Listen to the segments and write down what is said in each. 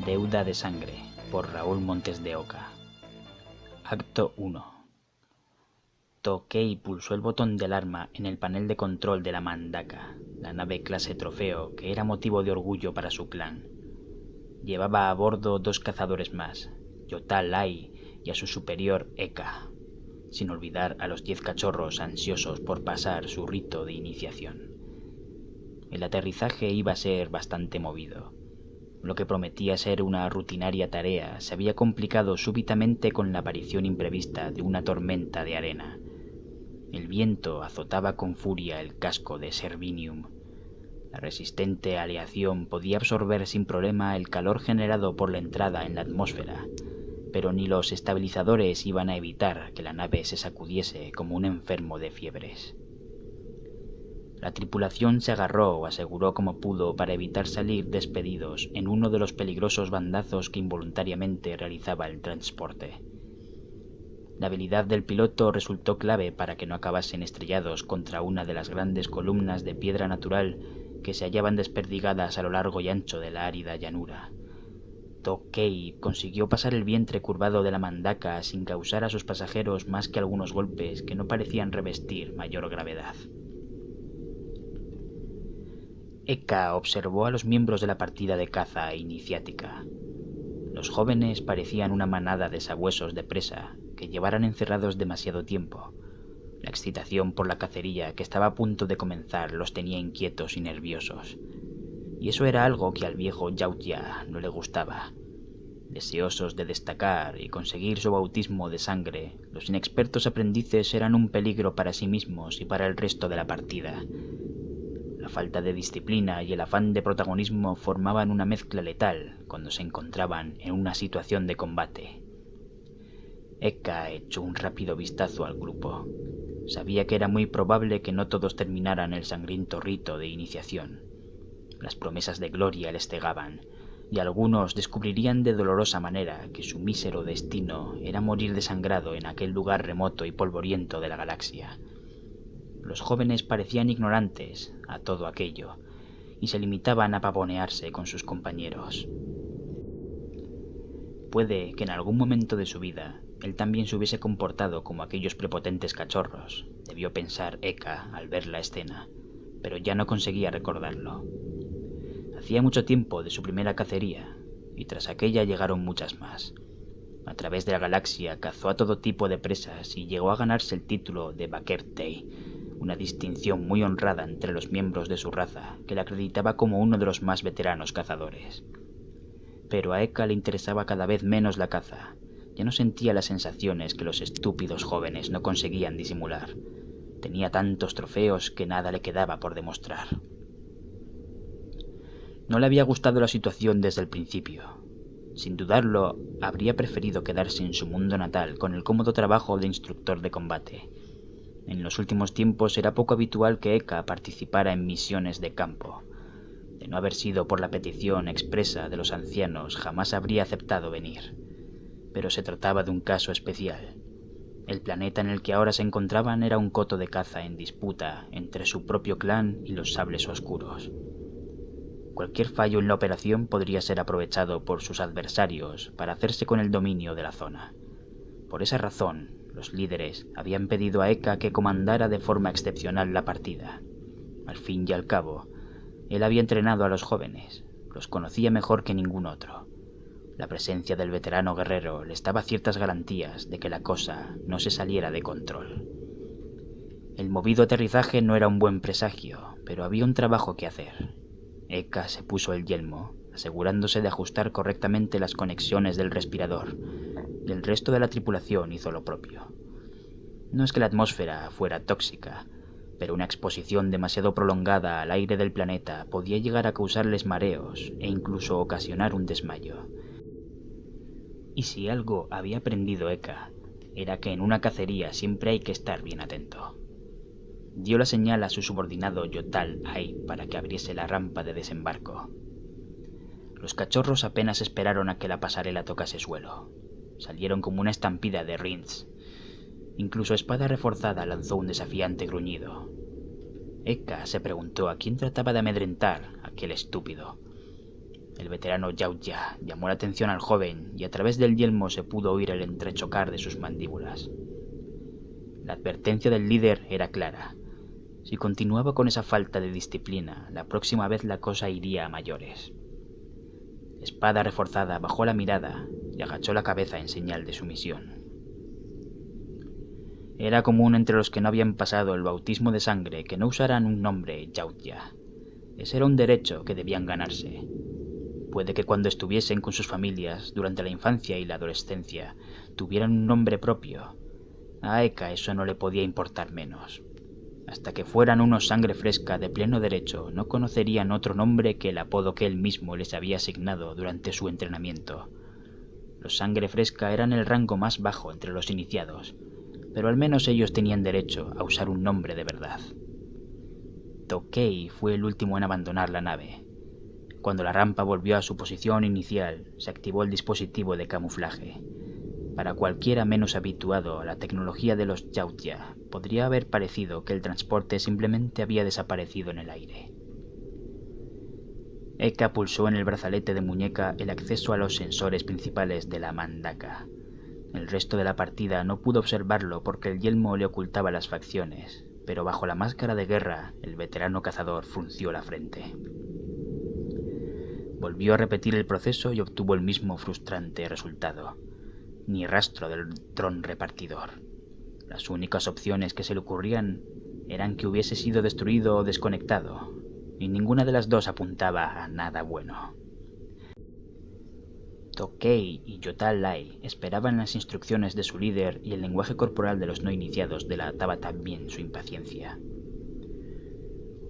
Deuda de sangre, por Raúl Montes de Oca. Acto 1. Toqué y pulsó el botón de alarma en el panel de control de la Mandaka, la nave clase trofeo que era motivo de orgullo para su clan. Llevaba a bordo 2 cazadores más, Yota Lai y a su superior Eka, sin olvidar a los 10 cachorros ansiosos por pasar su rito de iniciación. El aterrizaje iba a ser bastante movido. Lo que prometía ser una rutinaria tarea se había complicado súbitamente con la aparición imprevista de una tormenta de arena. El viento azotaba con furia el casco de Servinium. La resistente aleación podía absorber sin problema el calor generado por la entrada en la atmósfera, pero ni los estabilizadores iban a evitar que la nave se sacudiese como un enfermo de fiebres. La tripulación se agarró o aseguró como pudo para evitar salir despedidos en uno de los peligrosos bandazos que involuntariamente realizaba el transporte. La habilidad del piloto resultó clave para que no acabasen estrellados contra una de las grandes columnas de piedra natural que se hallaban desperdigadas a lo largo y ancho de la árida llanura. Tokei consiguió pasar el vientre curvado de la Mandaka sin causar a sus pasajeros más que algunos golpes que no parecían revestir mayor gravedad. Eka observó a los miembros de la partida de caza iniciática. Los jóvenes parecían una manada de sabuesos de presa que llevaran encerrados demasiado tiempo. La excitación por la cacería que estaba a punto de comenzar los tenía inquietos y nerviosos. Y eso era algo que al viejo Yautja no le gustaba. Deseosos de destacar y conseguir su bautismo de sangre, los inexpertos aprendices eran un peligro para sí mismos y para el resto de la partida. La falta de disciplina y el afán de protagonismo formaban una mezcla letal cuando se encontraban en una situación de combate. Eka echó un rápido vistazo al grupo. Sabía que era muy probable que no todos terminaran el sangriento rito de iniciación. Las promesas de gloria les cegaban, y algunos descubrirían de dolorosa manera que su mísero destino era morir desangrado en aquel lugar remoto y polvoriento de la galaxia. Los jóvenes parecían ignorantes a todo aquello, y se limitaban a pavonearse con sus compañeros. Puede que en algún momento de su vida él también se hubiese comportado como aquellos prepotentes cachorros, debió pensar Eka al ver la escena, pero ya no conseguía recordarlo. Hacía mucho tiempo de su primera cacería, y tras aquella llegaron muchas más. A través de la galaxia cazó a todo tipo de presas y llegó a ganarse el título de Bakertei, una distinción muy honrada entre los miembros de su raza que le acreditaba como uno de los más veteranos cazadores. Pero a Eka le interesaba cada vez menos la caza. Ya no sentía las sensaciones que los estúpidos jóvenes no conseguían disimular. Tenía tantos trofeos que nada le quedaba por demostrar. No le había gustado la situación desde el principio. Sin dudarlo, habría preferido quedarse en su mundo natal con el cómodo trabajo de instructor de combate. En los últimos tiempos era poco habitual que Eka participara en misiones de campo. De no haber sido por la petición expresa de los ancianos, jamás habría aceptado venir. Pero se trataba de un caso especial. El planeta en el que ahora se encontraban era un coto de caza en disputa entre su propio clan y los sables oscuros. Cualquier fallo en la operación podría ser aprovechado por sus adversarios para hacerse con el dominio de la zona. Por esa razón, los líderes habían pedido a Eka que comandara de forma excepcional la partida. Al fin y al cabo, él había entrenado a los jóvenes, los conocía mejor que ningún otro. La presencia del veterano guerrero les daba ciertas garantías de que la cosa no se saliera de control. El movido aterrizaje no era un buen presagio, pero había un trabajo que hacer. Eka se puso el yelmo, asegurándose de ajustar correctamente las conexiones del respirador, y el resto de la tripulación hizo lo propio. No es que la atmósfera fuera tóxica, pero una exposición demasiado prolongada al aire del planeta podía llegar a causarles mareos e incluso ocasionar un desmayo. Y si algo había aprendido Eka, era que en una cacería siempre hay que estar bien atento. dio la señal a su subordinado Yotal Ai para que abriese la rampa de desembarco. Los cachorros apenas esperaron a que la pasarela tocase suelo. Salieron como una estampida de Rins. Incluso Espada Reforzada lanzó un desafiante gruñido. Eka se preguntó a quién trataba de amedrentar aquel estúpido. El veterano Yautja llamó la atención al joven y a través del yelmo se pudo oír el entrechocar de sus mandíbulas. La advertencia del líder era clara. Si continuaba con esa falta de disciplina, la próxima vez la cosa iría a mayores. Espada Reforzada bajó la mirada y agachó la cabeza en señal de sumisión. Era común entre los que no habían pasado el bautismo de sangre que no usaran un nombre Yautja. Ese era un derecho que debían ganarse. Puede que cuando estuviesen con sus familias, durante la infancia y la adolescencia, tuvieran un nombre propio. A Eka eso no le podía importar menos. Hasta que fueran unos sangre fresca de pleno derecho, no conocerían otro nombre que el apodo que él mismo les había asignado durante su entrenamiento. Los sangre fresca eran el rango más bajo entre los iniciados, pero al menos ellos tenían derecho a usar un nombre de verdad. Tokei fue el último en abandonar la nave. Cuando la rampa volvió a su posición inicial, se activó el dispositivo de camuflaje. Para cualquiera menos habituado a la tecnología de los Yautja, podría haber parecido que el transporte simplemente había desaparecido en el aire. Eka pulsó en el brazalete de muñeca el acceso a los sensores principales de la Mandaka. El resto de la partida no pudo observarlo porque el yelmo le ocultaba las facciones, pero bajo la máscara de guerra, el veterano cazador frunció la frente. Volvió a repetir el proceso y obtuvo el mismo frustrante resultado. Ni rastro del dron repartidor. Las únicas opciones que se le ocurrían eran que hubiese sido destruido o desconectado, y ninguna de las dos apuntaba a nada bueno. Tokei y Yotal Lai esperaban las instrucciones de su líder y el lenguaje corporal de los no iniciados delataba también su impaciencia.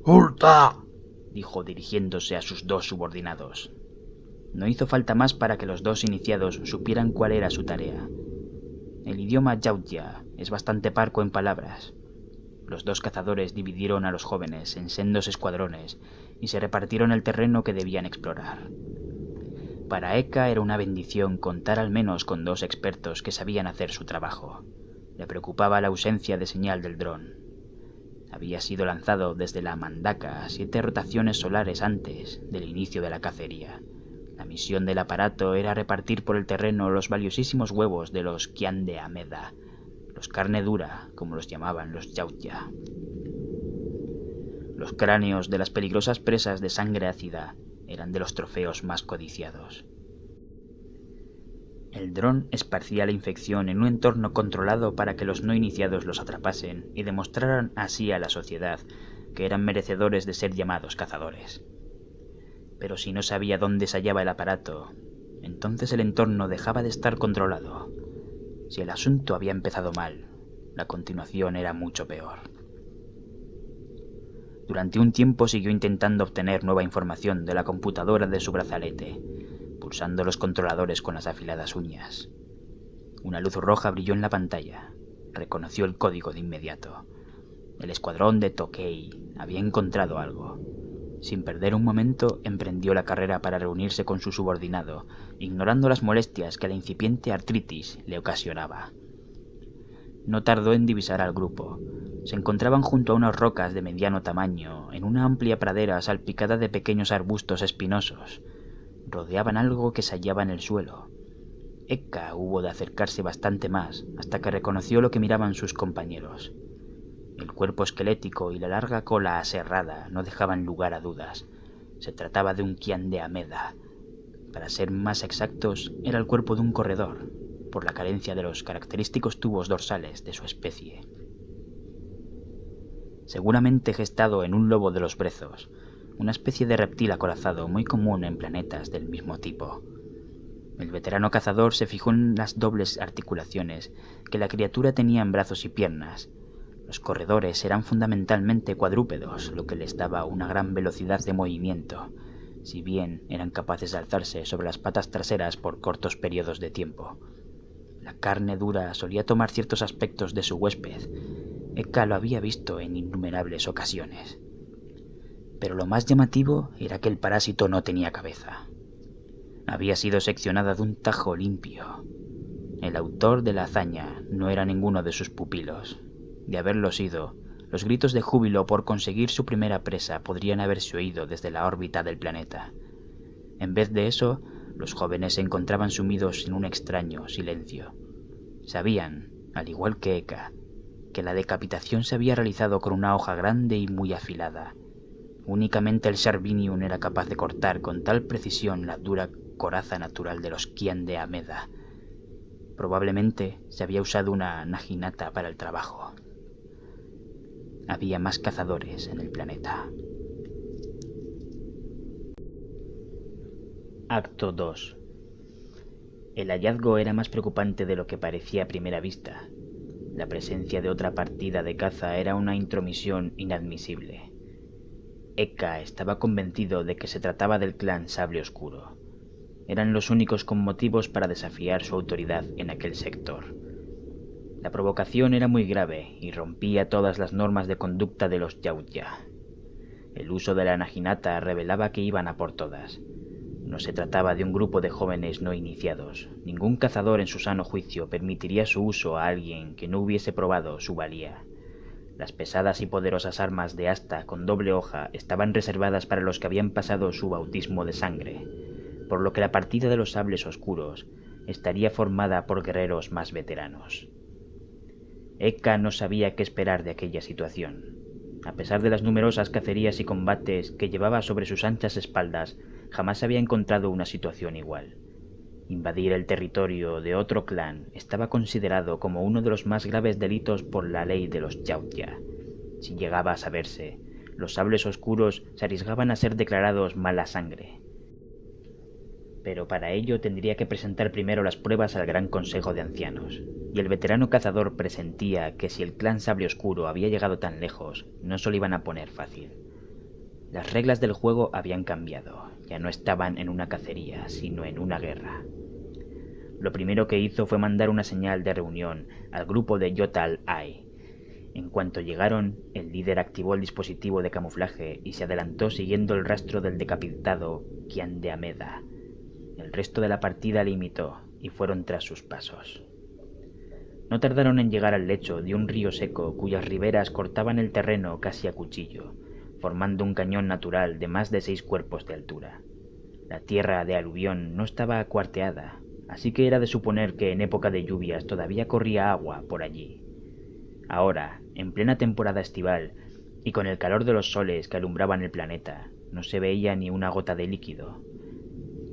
¡Ulta!, dijo dirigiéndose a sus dos subordinados. No hizo falta más para que los dos iniciados supieran cuál era su tarea. El idioma Yautja es bastante parco en palabras. Los dos cazadores dividieron a los jóvenes en sendos escuadrones y se repartieron el terreno que debían explorar. Para Eka era una bendición contar al menos con dos expertos que sabían hacer su trabajo. Le preocupaba la ausencia de señal del dron. Había sido lanzado desde la Mandaka 7 rotaciones solares antes del inicio de la cacería. La misión del aparato era repartir por el terreno los valiosísimos huevos de los Qian de Ameda, los carne dura, como los llamaban los Yautja. Los cráneos de las peligrosas presas de sangre ácida eran de los trofeos más codiciados. El dron esparcía la infección en un entorno controlado para que los no iniciados los atrapasen y demostraran así a la sociedad que eran merecedores de ser llamados cazadores. Pero si no sabía dónde se hallaba el aparato, entonces el entorno dejaba de estar controlado. Si el asunto había empezado mal, la continuación era mucho peor. Durante un tiempo siguió intentando obtener nueva información de la computadora de su brazalete, pulsando los controladores con las afiladas uñas. Una luz roja brilló en la pantalla. Reconoció el código de inmediato. El escuadrón de Tokei había encontrado algo. Sin perder un momento, emprendió la carrera para reunirse con su subordinado, ignorando las molestias que la incipiente artritis le ocasionaba. No tardó en divisar al grupo. Se encontraban junto a unas rocas de mediano tamaño, en una amplia pradera salpicada de pequeños arbustos espinosos. Rodeaban algo que se hallaba en el suelo. Eka hubo de acercarse bastante más, hasta que reconoció lo que miraban sus compañeros. El cuerpo esquelético y la larga cola aserrada no dejaban lugar a dudas. Se trataba de un Qian de Ameda. Para ser más exactos, era el cuerpo de un corredor, por la carencia de los característicos tubos dorsales de su especie. Seguramente gestado en un lobo de los brezos, una especie de reptil acorazado muy común en planetas del mismo tipo. El veterano cazador se fijó en las dobles articulaciones que la criatura tenía en brazos y piernas. Los corredores eran fundamentalmente cuadrúpedos, lo que les daba una gran velocidad de movimiento, si bien eran capaces de alzarse sobre las patas traseras por cortos periodos de tiempo. La carne dura solía tomar ciertos aspectos de su huésped. Eka lo había visto en innumerables ocasiones. Pero lo más llamativo era que el parásito no tenía cabeza. Había sido seccionada de un tajo limpio. El autor de la hazaña no era ninguno de sus pupilos. De haberlo sido, los gritos de júbilo por conseguir su primera presa podrían haberse oído desde la órbita del planeta. En vez de eso, los jóvenes se encontraban sumidos en un extraño silencio. Sabían, al igual que Eka, que la decapitación se había realizado con una hoja grande y muy afilada. Únicamente el Sarvinium era capaz de cortar con tal precisión la dura coraza natural de los Kian de Ameda. Probablemente se había usado una naginata para el trabajo. Había más cazadores en el planeta. Acto 2. El hallazgo era más preocupante de lo que parecía a primera vista. La presencia de otra partida de caza era una intromisión inadmisible. Eka estaba convencido de que se trataba del clan Sable Oscuro. Eran los únicos con motivos para desafiar su autoridad en aquel sector. La provocación era muy grave y rompía todas las normas de conducta de los Yautja. El uso de la naginata revelaba que iban a por todas. No se trataba de un grupo de jóvenes no iniciados. Ningún cazador en su sano juicio permitiría su uso a alguien que no hubiese probado su valía. Las pesadas y poderosas armas de asta con doble hoja estaban reservadas para los que habían pasado su bautismo de sangre, por lo que la partida de los sables oscuros estaría formada por guerreros más veteranos. Eka no sabía qué esperar de aquella situación. A pesar de las numerosas cacerías y combates que llevaba sobre sus anchas espaldas, jamás había encontrado una situación igual. Invadir el territorio de otro clan estaba considerado como uno de los más graves delitos por la ley de los Yautja. Si llegaba a saberse, los sables oscuros se arriesgaban a ser declarados mala sangre. Pero para ello tendría que presentar primero las pruebas al Gran Consejo de Ancianos, y el veterano cazador presentía que si el clan Sable Oscuro había llegado tan lejos, no se lo iban a poner fácil. Las reglas del juego habían cambiado, ya no estaban en una cacería, sino en una guerra. Lo primero que hizo fue mandar una señal de reunión al grupo de Yotal-Ai. En cuanto llegaron, el líder activó el dispositivo de camuflaje y se adelantó siguiendo el rastro del decapitado Kian de Ameda. El resto de la partida le imitó y fueron tras sus pasos. No tardaron en llegar al lecho de un río seco cuyas riberas cortaban el terreno casi a cuchillo, formando un cañón natural de más de 6 cuerpos de altura. La tierra de aluvión no estaba cuarteada, así que era de suponer que en época de lluvias todavía corría agua por allí. Ahora, en plena temporada estival, y con el calor de los soles que alumbraban el planeta, no se veía ni una gota de líquido,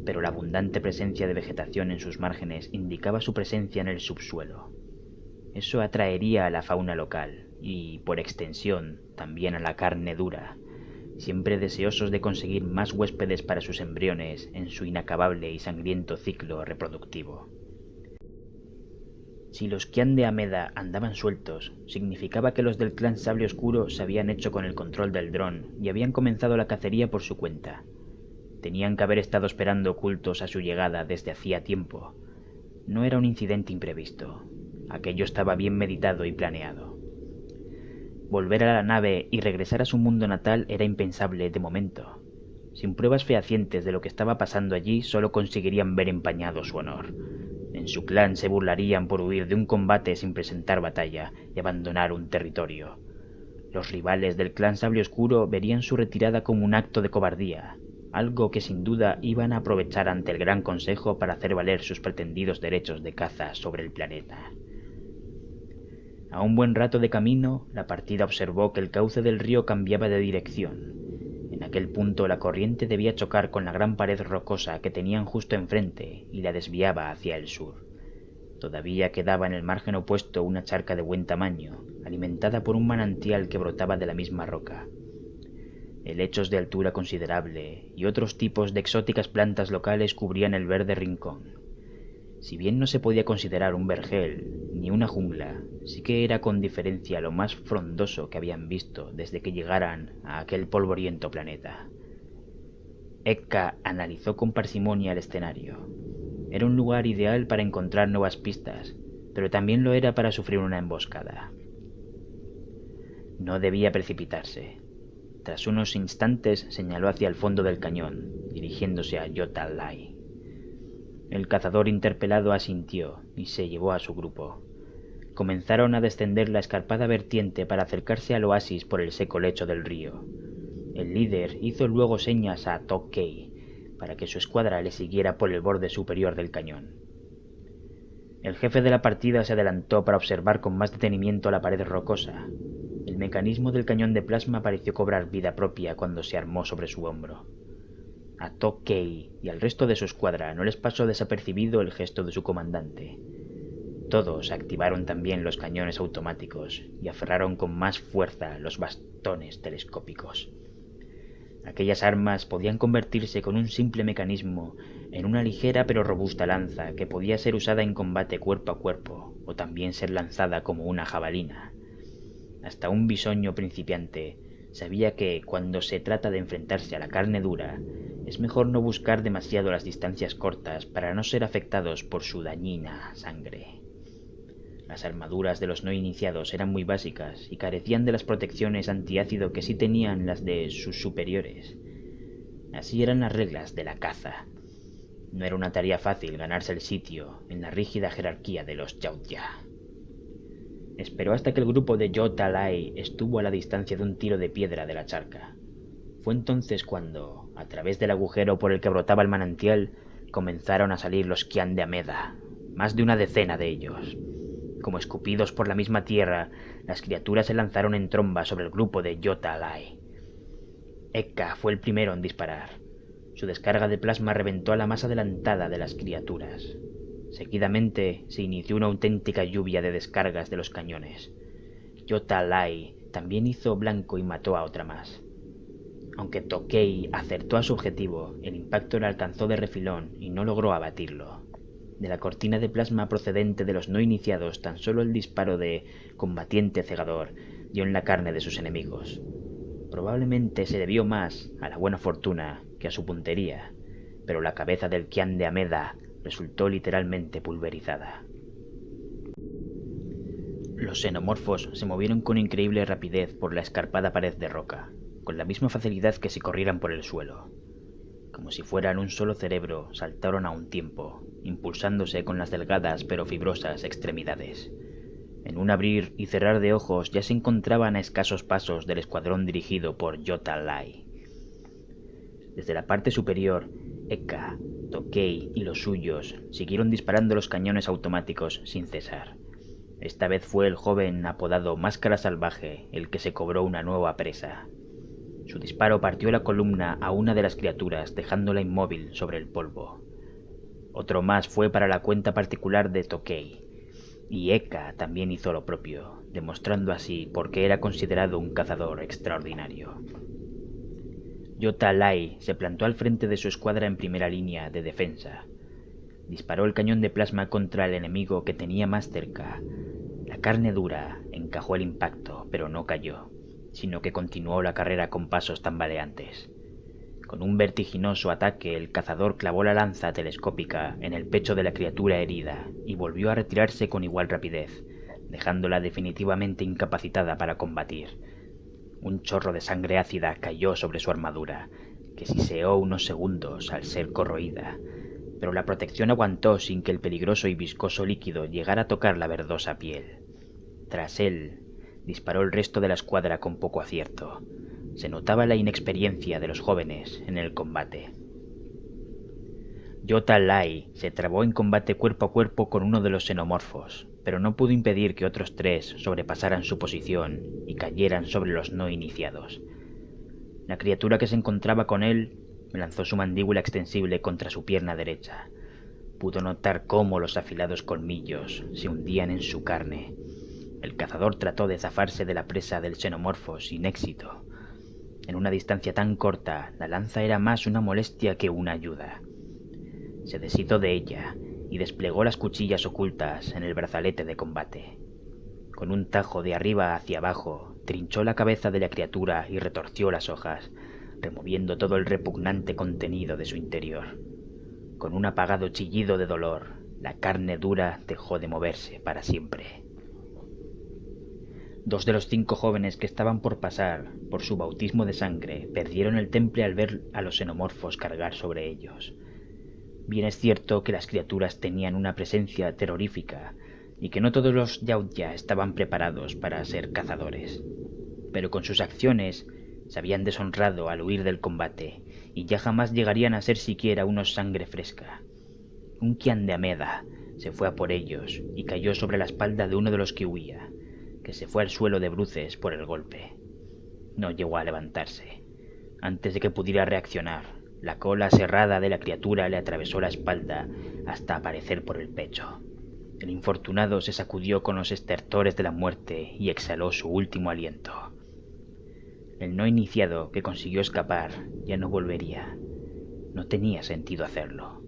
pero la abundante presencia de vegetación en sus márgenes indicaba su presencia en el subsuelo. Eso atraería a la fauna local y, por extensión, también a la carne dura, siempre deseosos de conseguir más huéspedes para sus embriones en su inacabable y sangriento ciclo reproductivo. Si los Kian de Ameda andaban sueltos, significaba que los del clan Sable Oscuro se habían hecho con el control del dron y habían comenzado la cacería por su cuenta. Tenían que haber estado esperando ocultos a su llegada desde hacía tiempo. No era un incidente imprevisto. Aquello estaba bien meditado y planeado. Volver a la nave y regresar a su mundo natal era impensable de momento. Sin pruebas fehacientes de lo que estaba pasando allí, solo conseguirían ver empañado su honor. En su clan se burlarían por huir de un combate sin presentar batalla y abandonar un territorio. Los rivales del clan Sable Oscuro verían su retirada como un acto de cobardía, algo que sin duda iban a aprovechar ante el Gran Consejo para hacer valer sus pretendidos derechos de caza sobre el planeta. A un buen rato de camino, la partida observó que el cauce del río cambiaba de dirección. En aquel punto la corriente debía chocar con la gran pared rocosa que tenían justo enfrente y la desviaba hacia el sur. Todavía quedaba en el margen opuesto una charca de buen tamaño, alimentada por un manantial que brotaba de la misma roca. Helechos de altura considerable y otros tipos de exóticas plantas locales cubrían el verde rincón. Si bien no se podía considerar un vergel ni una jungla, sí que era con diferencia lo más frondoso que habían visto desde que llegaran a aquel polvoriento planeta. Eka analizó con parsimonia el escenario. Era un lugar ideal para encontrar nuevas pistas, pero también lo era para sufrir una emboscada. No debía precipitarse. Tras unos instantes señaló hacia el fondo del cañón, dirigiéndose a Jota Lai. El cazador interpelado asintió y se llevó a su grupo. Comenzaron a descender la escarpada vertiente para acercarse al oasis por el seco lecho del río. El líder hizo luego señas a Tokkei para que su escuadra le siguiera por el borde superior del cañón. El jefe de la partida se adelantó para observar con más detenimiento la pared rocosa. El mecanismo del cañón de plasma pareció cobrar vida propia cuando se armó sobre su hombro. A Tokkei y al resto de su escuadra no les pasó desapercibido el gesto de su comandante. Todos activaron también los cañones automáticos y aferraron con más fuerza los bastones telescópicos. Aquellas armas podían convertirse con un simple mecanismo en una ligera pero robusta lanza que podía ser usada en combate cuerpo a cuerpo o también ser lanzada como una jabalina. Hasta un bisoño principiante sabía que, cuando se trata de enfrentarse a la carne dura, es mejor no buscar demasiado las distancias cortas para no ser afectados por su dañina sangre. Las armaduras de los no iniciados eran muy básicas y carecían de las protecciones antiácido que sí tenían las de sus superiores. Así eran las reglas de la caza. No era una tarea fácil ganarse el sitio en la rígida jerarquía de los Yautja. Esperó hasta que el grupo de Jota Lai estuvo a la distancia de un tiro de piedra de la charca. Fue entonces cuando, a través del agujero por el que brotaba el manantial, comenzaron a salir los Qian de Ameda, más de una decena de ellos. Como escupidos por la misma tierra, las criaturas se lanzaron en tromba sobre el grupo de Jota Lai. Ekka fue el primero en disparar. Su descarga de plasma reventó a la más adelantada de las criaturas. Seguidamente se inició una auténtica lluvia de descargas de los cañones. Jota Lai también hizo blanco y mató a otra más. Aunque Tokkei acertó a su objetivo, el impacto le alcanzó de refilón y no logró abatirlo. De la cortina de plasma procedente de los no iniciados, tan solo el disparo de combatiente cegador dio en la carne de sus enemigos. Probablemente se debió más a la buena fortuna que a su puntería, pero la cabeza del Qian de Ameda resultó literalmente pulverizada. Los xenomorfos se movieron con increíble rapidez por la escarpada pared de roca, con la misma facilidad que si corrieran por el suelo. Como si fueran un solo cerebro, saltaron a un tiempo, impulsándose con las delgadas pero fibrosas extremidades. En un abrir y cerrar de ojos ya se encontraban a escasos pasos del escuadrón dirigido por Jota Lai. Desde la parte superior, Ekka, Tokkei y los suyos siguieron disparando los cañones automáticos sin cesar. Esta vez fue el joven apodado Máscara Salvaje el que se cobró una nueva presa. Su disparo partió la columna a una de las criaturas, dejándola inmóvil sobre el polvo. Otro más fue para la cuenta particular de Tokkei, y Ekka también hizo lo propio, demostrando así por qué era considerado un cazador extraordinario. Jota Lai se plantó al frente de su escuadra en primera línea de defensa. Disparó el cañón de plasma contra el enemigo que tenía más cerca. La carne dura encajó el impacto, pero no cayó, sino que continuó la carrera con pasos tambaleantes. Con un vertiginoso ataque, el cazador clavó la lanza telescópica en el pecho de la criatura herida y volvió a retirarse con igual rapidez, dejándola definitivamente incapacitada para combatir. Un chorro de sangre ácida cayó sobre su armadura, que siseó unos segundos al ser corroída, pero la protección aguantó sin que el peligroso y viscoso líquido llegara a tocar la verdosa piel. Tras él, disparó el resto de la escuadra con poco acierto. Se notaba la inexperiencia de los jóvenes en el combate. Jota Lai se trabó en combate cuerpo a cuerpo con uno de los xenomorfos, pero no pudo impedir que otros tres sobrepasaran su posición y cayeran sobre los no iniciados. La criatura que se encontraba con él lanzó su mandíbula extensible contra su pierna derecha. Pudo notar cómo los afilados colmillos se hundían en su carne. El cazador trató de zafarse de la presa del xenomorfo sin éxito. En una distancia tan corta, la lanza era más una molestia que una ayuda. Se deshizo de ella y desplegó las cuchillas ocultas en el brazalete de combate. Con un tajo de arriba hacia abajo, trinchó la cabeza de la criatura y retorció las hojas, removiendo todo el repugnante contenido de su interior. Con un apagado chillido de dolor, la carne dura dejó de moverse para siempre. 2 de los 5 jóvenes que estaban por pasar por su bautismo de sangre perdieron el temple al ver a los xenomorfos cargar sobre ellos. Bien es cierto que las criaturas tenían una presencia terrorífica y que no todos los Yautja estaban preparados para ser cazadores, pero con sus acciones se habían deshonrado al huir del combate y ya jamás llegarían a ser siquiera unos sangre fresca. Un Kian de Ameda se fue a por ellos y cayó sobre la espalda de uno de los que huía, que se fue al suelo de bruces por el golpe. No llegó a levantarse. Antes de que pudiera reaccionar, la cola serrada de la criatura le atravesó la espalda hasta aparecer por el pecho. El infortunado se sacudió con los estertores de la muerte y exhaló su último aliento. El no iniciado que consiguió escapar ya no volvería. No tenía sentido hacerlo.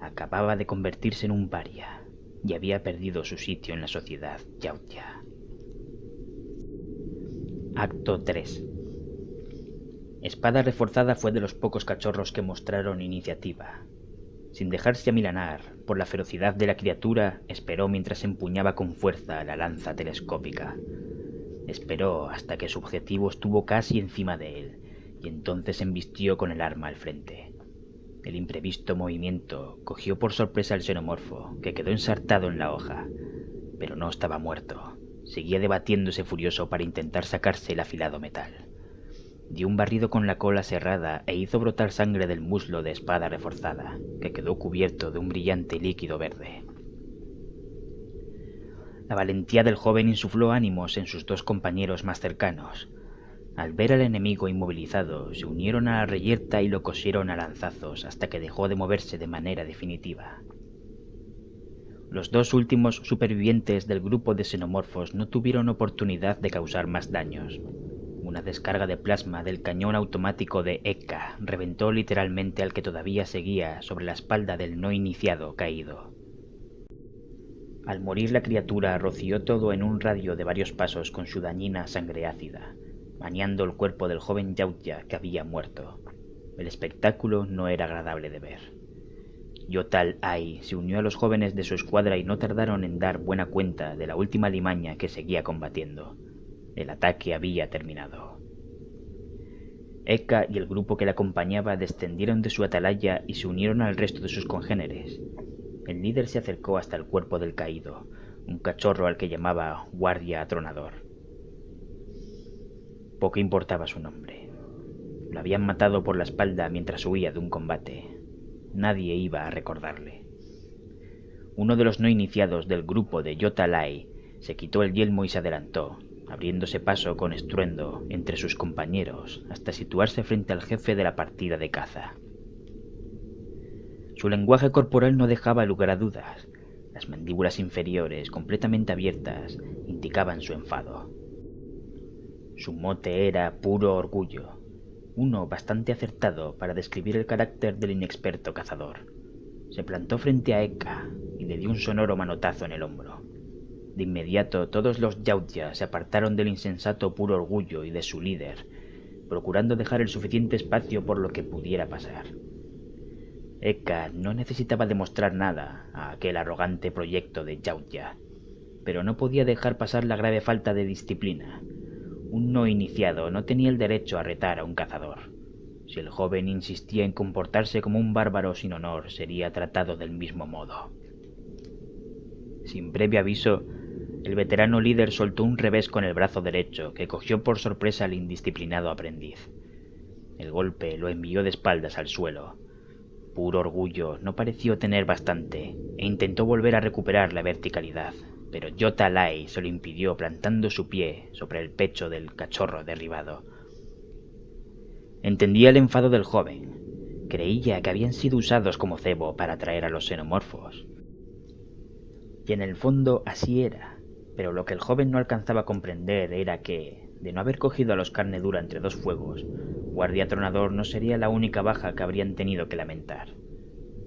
Acababa de convertirse en un paria y había perdido su sitio en la sociedad Yautja. Acto 3. Espada Reforzada fue de los pocos cachorros que mostraron iniciativa. Sin dejarse amilanar por la ferocidad de la criatura, esperó mientras empuñaba con fuerza la lanza telescópica. Esperó hasta que su objetivo estuvo casi encima de él, y entonces embistió con el arma al frente. El imprevisto movimiento cogió por sorpresa al xenomorfo, que quedó ensartado en la hoja, pero no estaba muerto. Seguía debatiéndose furioso para intentar sacarse el afilado metal. Dio un barrido con la cola cerrada e hizo brotar sangre del muslo de Espada Reforzada, que quedó cubierto de un brillante líquido verde. La valentía del joven insufló ánimos en sus 2 compañeros más cercanos. Al ver al enemigo inmovilizado, se unieron a la reyerta y lo cosieron a lanzazos hasta que dejó de moverse de manera definitiva. Los 2 últimos supervivientes del grupo de xenomorfos no tuvieron oportunidad de causar más daños. Una descarga de plasma del cañón automático de Eka reventó literalmente al que todavía seguía sobre la espalda del no iniciado caído. Al morir la criatura roció todo en un radio de varios pasos con su dañina sangre ácida, bañando el cuerpo del joven Yautja que había muerto. El espectáculo no era agradable de ver. Yotal Ai se unió a los jóvenes de su escuadra y no tardaron en dar buena cuenta de la última limaña que seguía combatiendo. El ataque había terminado. Eka y el grupo que la acompañaba descendieron de su atalaya y se unieron al resto de sus congéneres. El líder se acercó hasta el cuerpo del caído, un cachorro al que llamaba Guardia Atronador. Poco importaba su nombre. Lo habían matado por la espalda mientras huía de un combate. Nadie iba a recordarle. Uno de los no iniciados del grupo de Yotalai se quitó el yelmo y se adelantó, abriéndose paso con estruendo entre sus compañeros hasta situarse frente al jefe de la partida de caza. Su lenguaje corporal no dejaba lugar a dudas. Las mandíbulas inferiores, completamente abiertas, indicaban su enfado. Su mote era puro orgullo, uno bastante acertado para describir el carácter del inexperto cazador. Se plantó frente a Eka y le dio un sonoro manotazo en el hombro. De inmediato todos los Yautja se apartaron del insensato puro orgullo y de su líder, procurando dejar el suficiente espacio por lo que pudiera pasar. Eka no necesitaba demostrar nada a aquel arrogante proyecto de Yautja, pero no podía dejar pasar la grave falta de disciplina. Un no iniciado no tenía el derecho a retar a un cazador. Si el joven insistía en comportarse como un bárbaro sin honor, sería tratado del mismo modo. Sin previo aviso, el veterano líder soltó un revés con el brazo derecho que cogió por sorpresa al indisciplinado aprendiz. El golpe lo envió de espaldas al suelo. Puro orgullo no pareció tener bastante e intentó volver a recuperar la verticalidad, pero Yotalai se lo impidió plantando su pie sobre el pecho del cachorro derribado. Entendía el enfado del joven. Creía que habían sido usados como cebo para atraer a los xenomorfos. Y en el fondo así era, pero lo que el joven no alcanzaba a comprender era que, de no haber cogido a los carne dura entre 2 fuegos, Guardia Atronador no sería la única baja que habrían tenido que lamentar.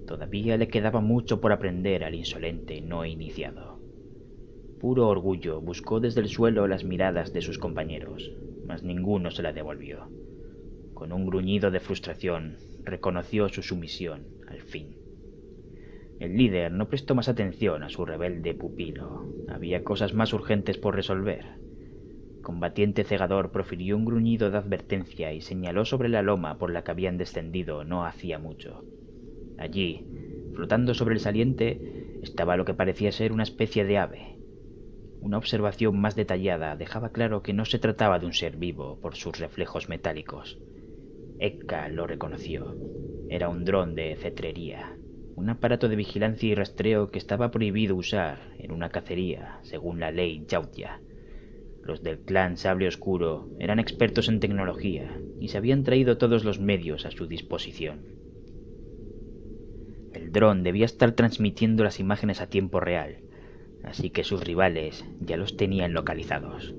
Todavía le quedaba mucho por aprender al insolente no iniciado. Puro orgullo buscó desde el suelo las miradas de sus compañeros, mas ninguno se la devolvió. Con un gruñido de frustración, reconoció su sumisión, al fin. El líder no prestó más atención a su rebelde pupilo. Había cosas más urgentes por resolver. combatiente cegador profirió un gruñido de advertencia y señaló sobre la loma por la que habían descendido no hacía mucho. Allí, flotando sobre el saliente, estaba lo que parecía ser una especie de ave. Una observación más detallada dejaba claro que no se trataba de un ser vivo por sus reflejos metálicos. Ekka lo reconoció. Era un dron de cetrería, un aparato de vigilancia y rastreo que estaba prohibido usar en una cacería, según la ley Yautja. Los del clan Sable Oscuro eran expertos en tecnología y se habían traído todos los medios a su disposición. El dron debía estar transmitiendo las imágenes a tiempo real, así que sus rivales ya los tenían localizados.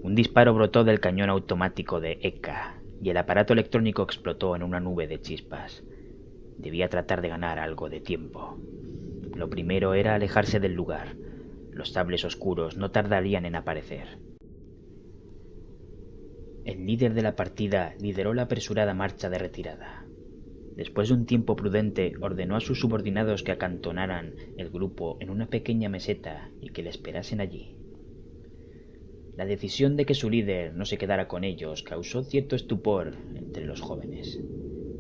Un disparo brotó del cañón automático de Ekka y el aparato electrónico explotó en una nube de chispas. Debía tratar de ganar algo de tiempo. Lo primero era alejarse del lugar. Los sables oscuros no tardarían en aparecer. El líder de la partida lideró la apresurada marcha de retirada. Después de un tiempo prudente, ordenó a sus subordinados que acantonaran el grupo en una pequeña meseta y que le esperasen allí. La decisión de que su líder no se quedara con ellos causó cierto estupor entre los jóvenes,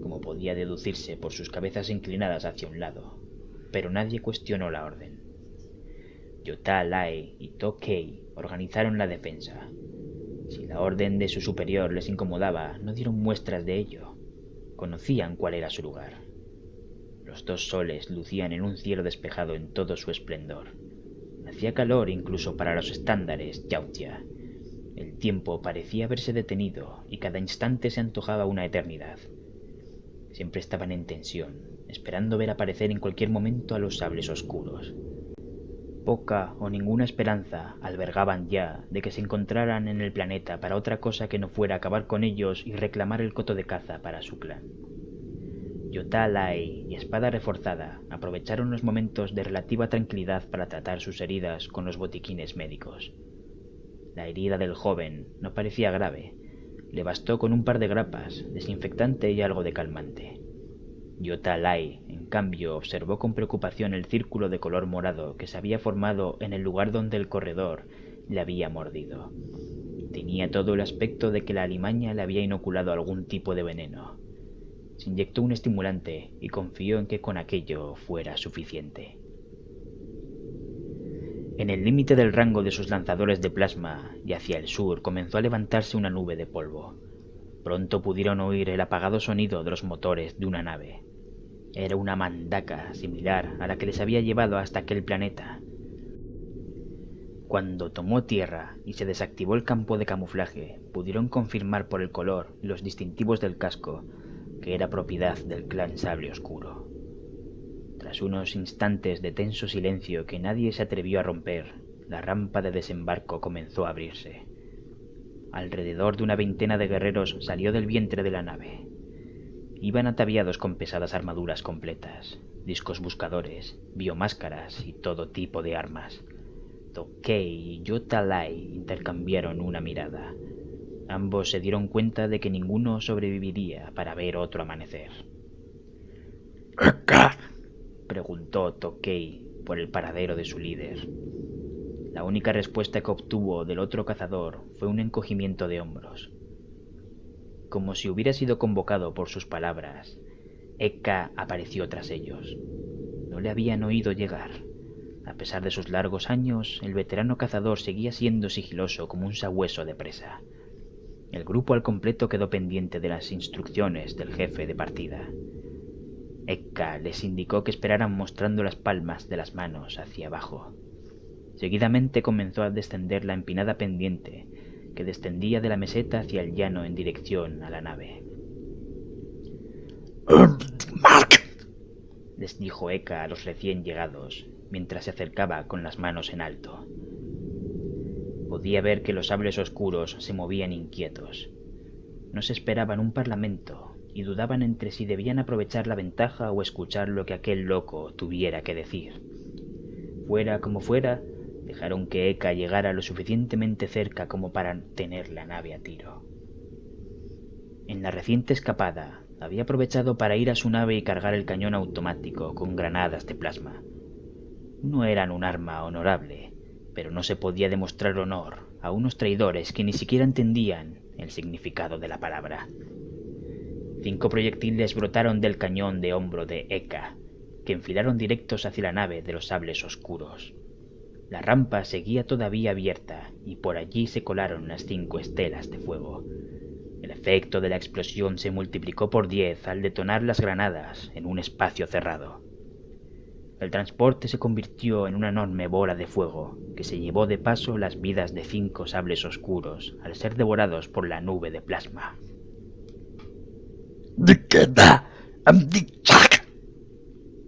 como podía deducirse por sus cabezas inclinadas hacia un lado, pero nadie cuestionó la orden. Yota Lai y To Kei organizaron la defensa. Si la orden de su superior les incomodaba, no dieron muestras de ello. Conocían cuál era su lugar. Los dos soles lucían en un cielo despejado en todo su esplendor. Hacía calor incluso para los estándares Yautja. El tiempo parecía haberse detenido y cada instante se antojaba una eternidad. Siempre estaban en tensión, esperando ver aparecer en cualquier momento a los sables oscuros. Poca o ninguna esperanza albergaban ya de que se encontraran en el planeta para otra cosa que no fuera acabar con ellos y reclamar el coto de caza para su clan. Yota Lai y Espada Reforzada aprovecharon los momentos de relativa tranquilidad para tratar sus heridas con los botiquines médicos. La herida del joven no parecía grave. Le bastó con un par de grapas, desinfectante y algo de calmante. Yota Lai, en cambio, observó con preocupación el círculo de color morado que se había formado en el lugar donde el corredor le había mordido. Tenía todo el aspecto de que la alimaña le había inoculado algún tipo de veneno. Se inyectó un estimulante y confió en que con aquello fuera suficiente. En el límite del rango de sus lanzadores de plasma y hacia el sur comenzó a levantarse una nube de polvo. Pronto pudieron oír el apagado sonido de los motores de una nave. Era una mandaka similar a la que les había llevado hasta aquel planeta. Cuando tomó tierra y se desactivó el campo de camuflaje, pudieron confirmar por el color y los distintivos del casco que era propiedad del clan Sable Oscuro. Tras unos instantes de tenso silencio que nadie se atrevió a romper, la rampa de desembarco comenzó a abrirse. Alrededor de una veintena de guerreros salió del vientre de la nave. Iban ataviados con pesadas armaduras completas, discos buscadores, biomáscaras y todo tipo de armas. To Kei y Yota Lai intercambiaron una mirada. Ambos se dieron cuenta de que ninguno sobreviviría para ver otro amanecer. ¿Qué? Preguntó To Kei por el paradero de su líder. La única respuesta que obtuvo del otro cazador fue un encogimiento de hombros. Como si hubiera sido convocado por sus palabras, Ekka apareció tras ellos. No le habían oído llegar. A pesar de sus largos años, el veterano cazador seguía siendo sigiloso como un sabueso de presa. El grupo al completo quedó pendiente de las instrucciones del jefe de partida. Ekka les indicó que esperaran mostrando las palmas de las manos hacia abajo. Seguidamente comenzó a descender la empinada pendiente que descendía de la meseta hacia el llano en dirección a la nave. Mark, Les dijo Ekka a los recién llegados, mientras se acercaba con las manos en alto. Podía ver que los sables oscuros se movían inquietos. No se esperaban un parlamento y dudaban entre si debían aprovechar la ventaja o escuchar lo que aquel loco tuviera que decir. Fuera como fuera, dejaron que Ekka llegara lo suficientemente cerca como para tener la nave a tiro. En la reciente escapada, había aprovechado para ir a su nave y cargar el cañón automático con granadas de plasma. No eran un arma honorable, pero no se podía demostrar honor a unos traidores que ni siquiera entendían el significado de la palabra. 5 proyectiles brotaron del cañón de hombro de Eka, que enfilaron directos hacia la nave de los sables oscuros. La rampa seguía todavía abierta y por allí se colaron las 5 estelas de fuego. El efecto de la explosión se multiplicó por 10 al detonar las granadas en un espacio cerrado. El transporte se convirtió en una enorme bola de fuego que se llevó de paso las vidas de 5 sables oscuros al ser devorados por la nube de plasma.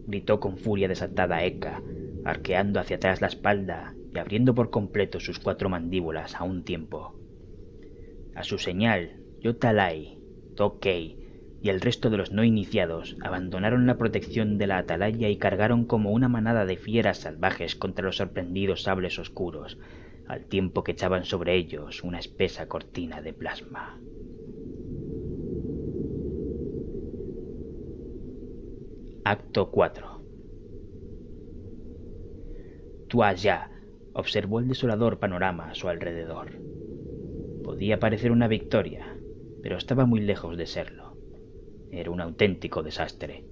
Gritó con furia desatada Eka, arqueando hacia atrás la espalda y abriendo por completo sus 4 mandíbulas a un tiempo. A su señal, Yotalai, Tokei y el resto de los no iniciados abandonaron la protección de la atalaya y cargaron como una manada de fieras salvajes contra los sorprendidos sables oscuros, al tiempo que echaban sobre ellos una espesa cortina de plasma. Acto 4. Tuaya observó el desolador panorama a su alrededor. Podía parecer una victoria, pero estaba muy lejos de serlo. Era un auténtico desastre.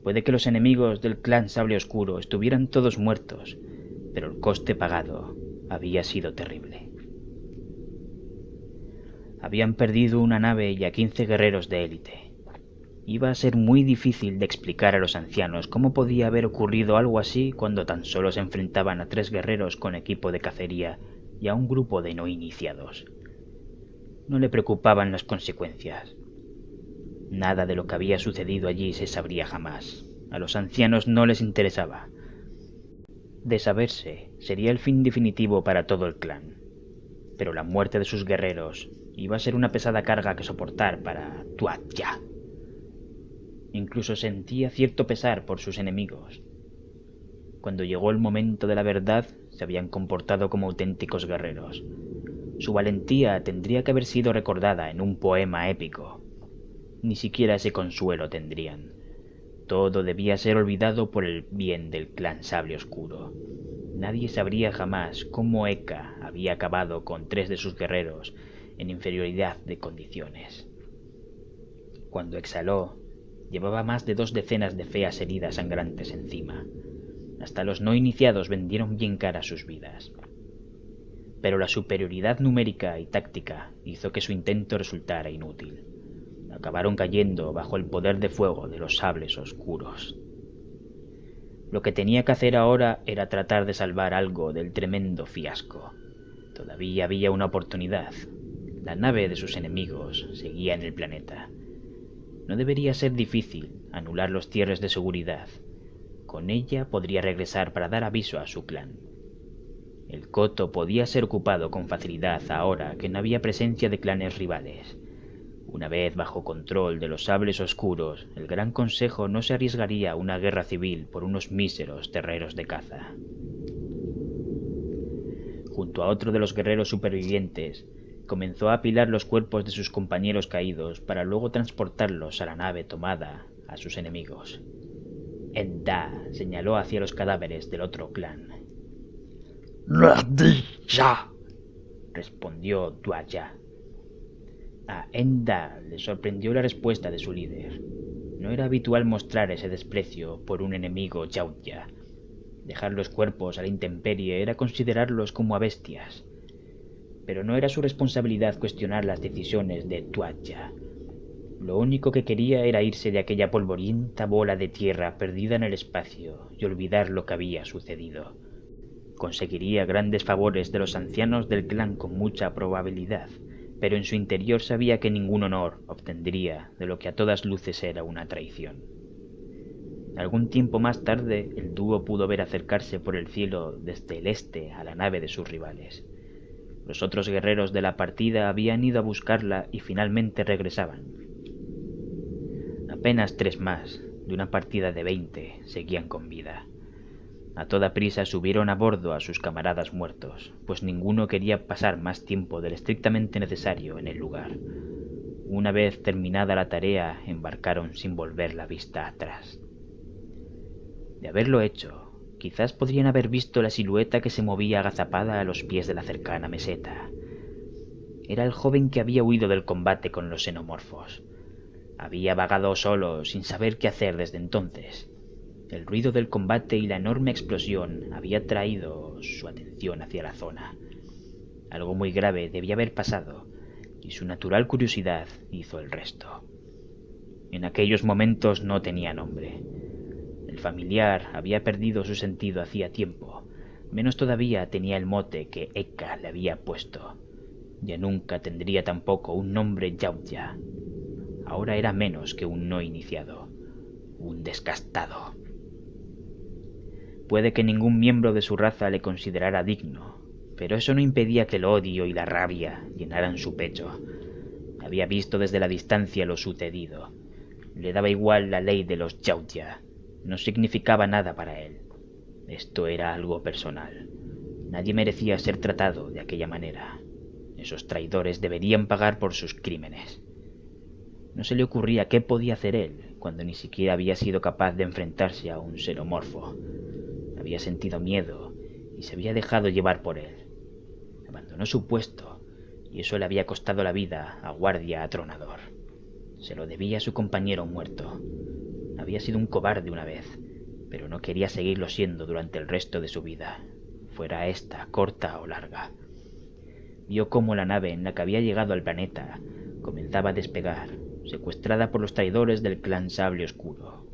Puede que los enemigos del clan Sable Oscuro estuvieran todos muertos, pero el coste pagado había sido terrible. Habían perdido una nave y a 15 guerreros de élite. Iba a ser muy difícil de explicar a los ancianos cómo podía haber ocurrido algo así cuando tan solo se enfrentaban a 3 guerreros con equipo de cacería y a un grupo de no iniciados. No le preocupaban las consecuencias. Nada de lo que había sucedido allí se sabría jamás. A los ancianos no les interesaba. De saberse, sería el fin definitivo para todo el clan. Pero la muerte de sus guerreros iba a ser una pesada carga que soportar para Tuatya. Incluso sentía cierto pesar por sus enemigos. Cuando llegó el momento de la verdad, se habían comportado como auténticos guerreros. Su valentía tendría que haber sido recordada en un poema épico. Ni siquiera ese consuelo tendrían. Todo debía ser olvidado por el bien del clan Sable Oscuro. Nadie sabría jamás cómo Eka había acabado con 3 de sus guerreros en inferioridad de condiciones. Cuando exhaló, llevaba más de 2 decenas de feas heridas sangrantes encima. Hasta los no iniciados vendieron bien caras sus vidas. Pero la superioridad numérica y táctica hizo que su intento resultara inútil. Acabaron cayendo bajo el poder de fuego de los sables oscuros. Lo que tenía que hacer ahora era tratar de salvar algo del tremendo fiasco. Todavía había una oportunidad. La nave de sus enemigos seguía en el planeta. No debería ser difícil anular los cierres de seguridad. Con ella podría regresar para dar aviso a su clan. El coto podía ser ocupado con facilidad ahora que no había presencia de clanes rivales. Una vez bajo control de los sables oscuros, el Gran Consejo no se arriesgaría a una guerra civil por unos míseros terreros de caza. Junto a otro de los guerreros supervivientes, comenzó a apilar los cuerpos de sus compañeros caídos para luego transportarlos a la nave tomada a sus enemigos. Edda señaló hacia los cadáveres del otro clan. ¡Radilla!, respondió Tuaya. A Enda le sorprendió la respuesta de su líder. No era habitual mostrar ese desprecio por un enemigo Yautya. Dejar los cuerpos a la intemperie era considerarlos como a bestias. Pero no era su responsabilidad cuestionar las decisiones de Tuaya. Lo único que quería era irse de aquella polvorienta bola de tierra perdida en el espacio y olvidar lo que había sucedido. Conseguiría grandes favores de los ancianos del clan con mucha probabilidad, pero en su interior sabía que ningún honor obtendría de lo que a todas luces era una traición. Algún tiempo más tarde, el dúo pudo ver acercarse por el cielo desde el este a la nave de sus rivales. Los otros guerreros de la partida habían ido a buscarla y finalmente regresaban. Apenas 3 más, de una partida de 20, seguían con vida. A toda prisa subieron a bordo a sus camaradas muertos, pues ninguno quería pasar más tiempo del estrictamente necesario en el lugar. Una vez terminada la tarea, embarcaron sin volver la vista atrás. De haberlo hecho, quizás podrían haber visto la silueta que se movía agazapada a los pies de la cercana meseta. Era el joven que había huido del combate con los xenomorfos. Había vagado solo, sin saber qué hacer desde entonces. El ruido del combate y la enorme explosión había traído su atención hacia la zona. Algo muy grave debía haber pasado, y su natural curiosidad hizo el resto. En aquellos momentos no tenía nombre. El familiar había perdido su sentido hacía tiempo, menos todavía tenía el mote que Eka le había puesto. Ya nunca tendría tampoco un nombre Yautja. Ahora era menos que un no iniciado, un descastado. Puede que ningún miembro de su raza le considerara digno, pero eso no impedía que el odio y la rabia llenaran su pecho. Había visto desde la distancia lo sucedido. Le daba igual la ley de los Yautja. No significaba nada para él. Esto era algo personal. Nadie merecía ser tratado de aquella manera. Esos traidores deberían pagar por sus crímenes. No se le ocurría qué podía hacer él cuando ni siquiera había sido capaz de enfrentarse a un xenomorfo. Había sentido miedo y se había dejado llevar por él. Abandonó su puesto y eso le había costado la vida a guardia atronador. Se lo debía a su compañero muerto. Había sido un cobarde una vez, pero no quería seguirlo siendo durante el resto de su vida, fuera esta corta o larga. Vio cómo la nave en la que había llegado al planeta comenzaba a despegar, secuestrada por los traidores del clan Sable Oscuro.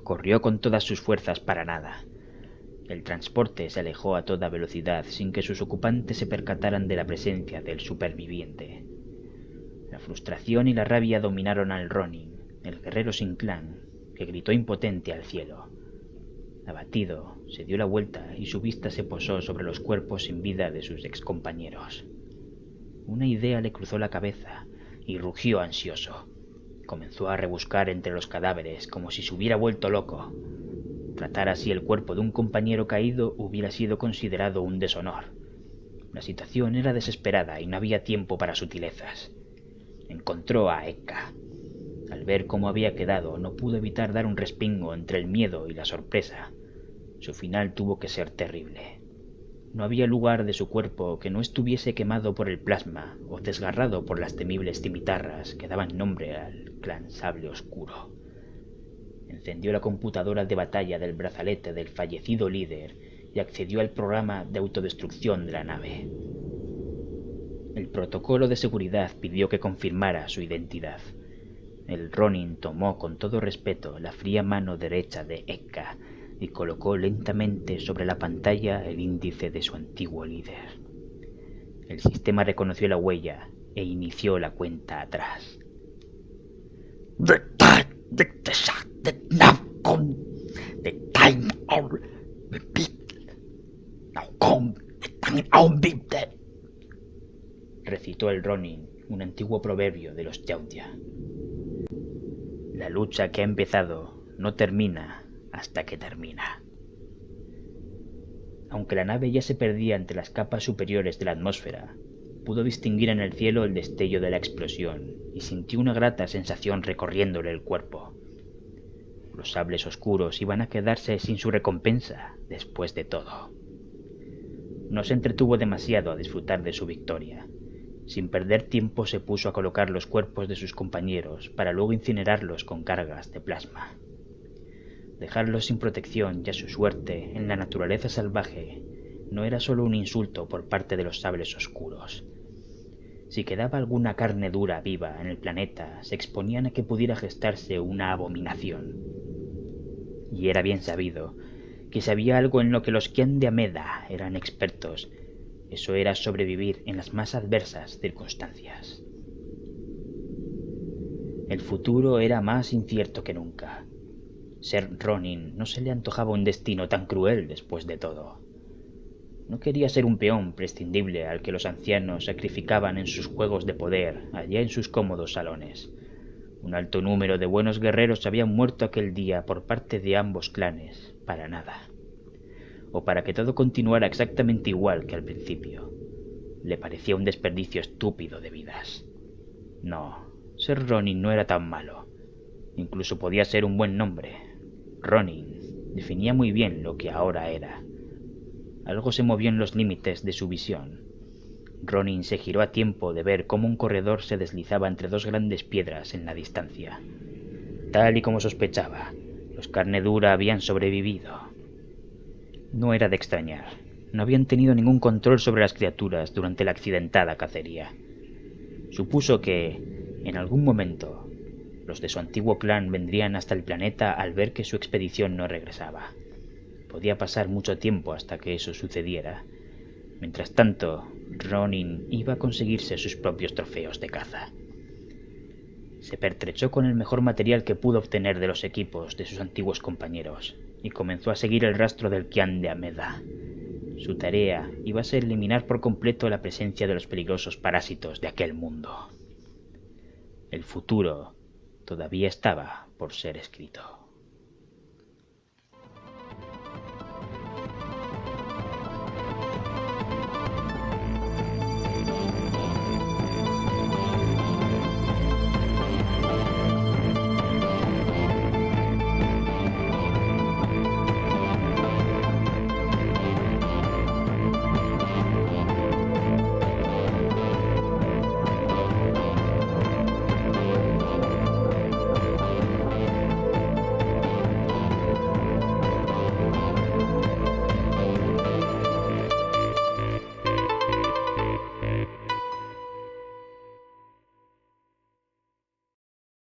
Corrió con todas sus fuerzas para nada. El transporte se alejó a toda velocidad sin que sus ocupantes se percataran de la presencia del superviviente. La frustración y la rabia dominaron al Ronin, el guerrero sin clan, que gritó impotente al cielo. Abatido, se dio la vuelta y su vista se posó sobre los cuerpos sin vida de sus excompañeros. Una idea le cruzó la cabeza y rugió ansioso. Comenzó a rebuscar entre los cadáveres como si se hubiera vuelto loco. Tratar así el cuerpo de un compañero caído hubiera sido considerado un deshonor. La situación era desesperada y no había tiempo para sutilezas. Encontró a Eka. Al ver cómo había quedado, no pudo evitar dar un respingo entre el miedo y la sorpresa. Su final tuvo que ser terrible. No había lugar de su cuerpo que no estuviese quemado por el plasma o desgarrado por las temibles cimitarras que daban nombre al clan Sable Oscuro. Encendió la computadora de batalla del brazalete del fallecido líder y accedió al programa de autodestrucción de la nave. El protocolo de seguridad pidió que confirmara su identidad. El Ronin tomó con todo respeto la fría mano derecha de Eka y colocó lentamente sobre la pantalla el índice de su antiguo líder. El sistema reconoció la huella e inició la cuenta atrás. Recitó el Ronin, un antiguo proverbio de los Yautja. La lucha que ha empezado no termina hasta que termina. Aunque la nave ya se perdía entre las capas superiores de la atmósfera, pudo distinguir en el cielo el destello de la explosión y sintió una grata sensación recorriéndole el cuerpo. Los sables oscuros iban a quedarse sin su recompensa después de todo. No se entretuvo demasiado a disfrutar de su victoria. Sin perder tiempo se puso a colocar los cuerpos de sus compañeros para luego incinerarlos con cargas de plasma. Dejarlos sin protección y a su suerte en la naturaleza salvaje no era solo un insulto por parte de los sables oscuros. Si quedaba alguna carne dura viva en el planeta, se exponían a que pudiera gestarse una abominación. Y era bien sabido que si había algo en lo que los Qian de Ameda eran expertos, eso era sobrevivir en las más adversas circunstancias. El futuro era más incierto que nunca. Ser Ronin no se le antojaba un destino tan cruel después de todo. No quería ser un peón prescindible al que los ancianos sacrificaban en sus juegos de poder allá en sus cómodos salones. Un alto número de buenos guerreros habían muerto aquel día por parte de ambos clanes, para nada. O para que todo continuara exactamente igual que al principio. Le parecía un desperdicio estúpido de vidas. No, ser Ronin no era tan malo. Incluso podía ser un buen nombre. Ronin definía muy bien lo que ahora era. Algo se movió en los límites de su visión. Ronin se giró a tiempo de ver cómo un corredor se deslizaba entre dos grandes piedras en la distancia. Tal y como sospechaba, los carne dura habían sobrevivido. No era de extrañar. No habían tenido ningún control sobre las criaturas durante la accidentada cacería. Supuso que, en algún momento, los de su antiguo clan vendrían hasta el planeta al ver que su expedición no regresaba. Podía pasar mucho tiempo hasta que eso sucediera. Mientras tanto, Ronin iba a conseguirse sus propios trofeos de caza. Se pertrechó con el mejor material que pudo obtener de los equipos de sus antiguos compañeros y comenzó a seguir el rastro del Qian de Ameda. Su tarea iba a ser eliminar por completo la presencia de los peligrosos parásitos de aquel mundo. El futuro todavía estaba por ser escrito.